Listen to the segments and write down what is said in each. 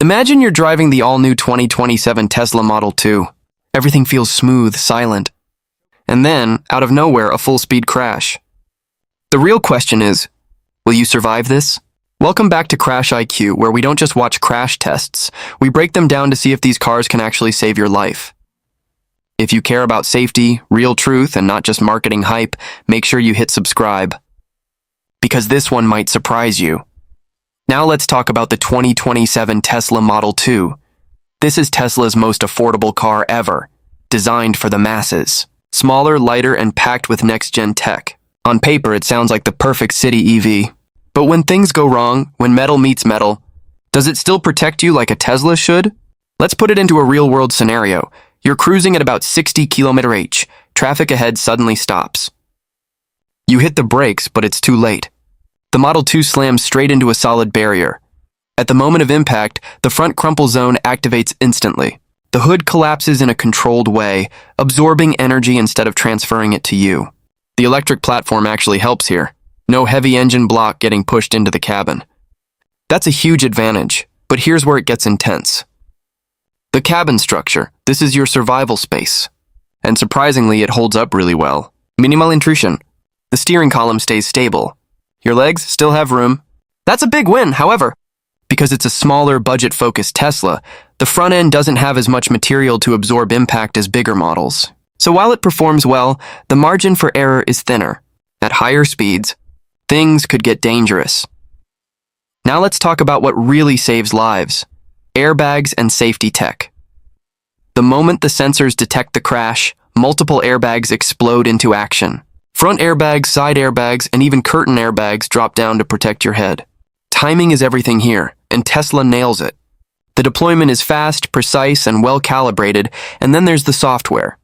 Imagine you're driving the all-new 2027 Tesla Model 2. Everything feels smooth, silent. And then, out of nowhere, a full-speed crash. The real question is, will you survive this? Welcome back to Crash IQ, where we don't just watch crash tests, we break them down to see if these cars can actually save your life. If you care about safety, real truth, and not just marketing hype, make sure you hit subscribe. Because this one might surprise you. Now let's talk about the 2027 Tesla Model 2. This is Tesla's most affordable car ever, designed for the masses. Smaller, lighter, and packed with next-gen tech. On paper, it sounds like the perfect city EV. But when things go wrong, when metal meets metal, does it still protect you like a Tesla should? Let's put it into a real-world scenario. You're cruising at about 60 km/h. Traffic ahead suddenly stops. You hit the brakes, but it's too late. The Model 2 slams straight into a solid barrier. At the moment of impact, the front crumple zone activates instantly. The hood collapses in a controlled way, absorbing energy instead of transferring it to you. The electric platform actually helps here. No heavy engine block getting pushed into the cabin. That's a huge advantage, but here's where it gets intense. The cabin structure. This is your survival space. And surprisingly, it holds up really well. Minimal intrusion. The steering column stays stable. Your legs still have room. That's a big win, however. Because it's a smaller, budget-focused Tesla, the front end doesn't have as much material to absorb impact as bigger models. So while it performs well, the margin for error is thinner. At higher speeds, things could get dangerous. Now let's talk about what really saves lives. Airbags and safety tech. The moment the sensors detect the crash, multiple airbags explode into action. Front airbags, side airbags, and even curtain airbags drop down to protect your head. Timing is everything here, and Tesla nails it. The deployment is fast, precise, and well-calibrated, and then there's the software.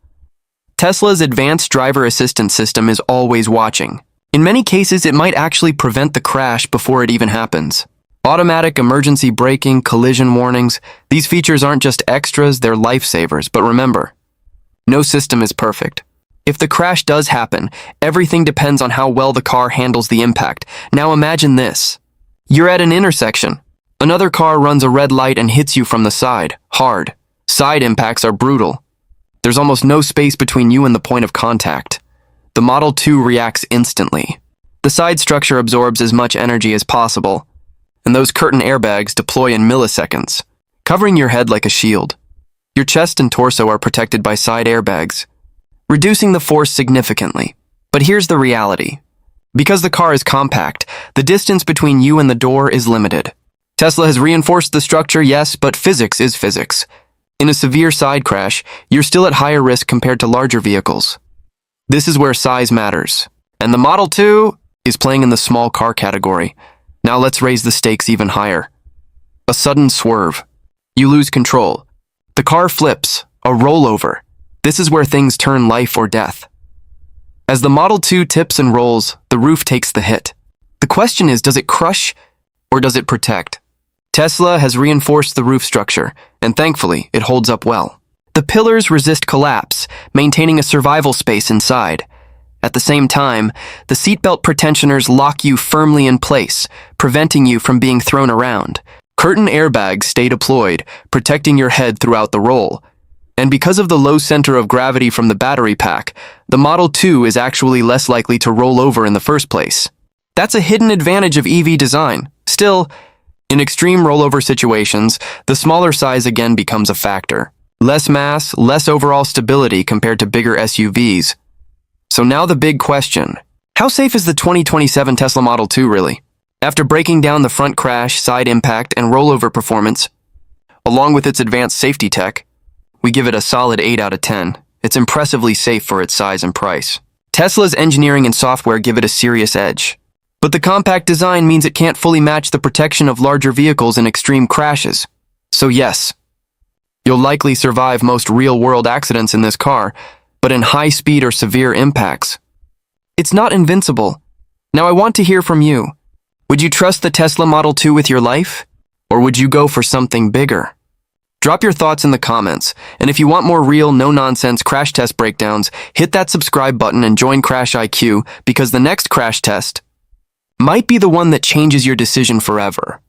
Tesla's advanced driver assistance system is always watching. In many cases, it might actually prevent the crash before it even happens. Automatic emergency braking, collision warnings, these features aren't just extras, they're lifesavers. But remember, no system is perfect. If the crash does happen, everything depends on how well the car handles the impact. Now imagine this. You're at an intersection. Another car runs a red light and hits you from the side, hard. Side impacts are brutal. There's almost no space between you and the point of contact. The Model 2 reacts instantly. The side structure absorbs as much energy as possible, and those curtain airbags deploy in milliseconds, covering your head like a shield. Your chest and torso are protected by side airbags, reducing the force significantly. But here's the reality. Because the car is compact, the distance between you and the door is limited. Tesla has reinforced the structure, yes, but physics is physics. In a severe side crash, you're still at higher risk compared to larger vehicles. This is where size matters. And the Model 2 is playing in the small car category. Now let's raise the stakes even higher. A sudden swerve. You lose control. The car flips, a rollover. This is where things turn life or death. As the Model 2 tips and rolls, the roof takes the hit. The question is, does it crush or does it protect? Tesla has reinforced the roof structure, and thankfully, it holds up well. The pillars resist collapse, maintaining a survival space inside. At the same time, the seatbelt pretensioners lock you firmly in place, preventing you from being thrown around. Curtain airbags stay deployed, protecting your head throughout the roll. And because of the low center of gravity from the battery pack, the Model 2 is actually less likely to roll over in the first place. That's a hidden advantage of EV design. Still, in extreme rollover situations, the smaller size again becomes a factor. Less mass, less overall stability compared to bigger SUVs. So now the big question. How safe is the 2027 Tesla Model 2 really? After breaking down the front crash, side impact, and rollover performance, along with its advanced safety tech, we give it a solid 8 out of 10. It's impressively safe for its size and price. Tesla's engineering and software give it a serious edge. But the compact design means it can't fully match the protection of larger vehicles in extreme crashes. So yes, you'll likely survive most real-world accidents in this car, but in high-speed or severe impacts, it's not invincible. Now I want to hear from you. Would you trust the Tesla Model 2 with your life? Or would you go for something bigger? Drop your thoughts in the comments, and if you want more real, no-nonsense crash test breakdowns, hit that subscribe button and join Crash IQ, because the next crash test might be the one that changes your decision forever.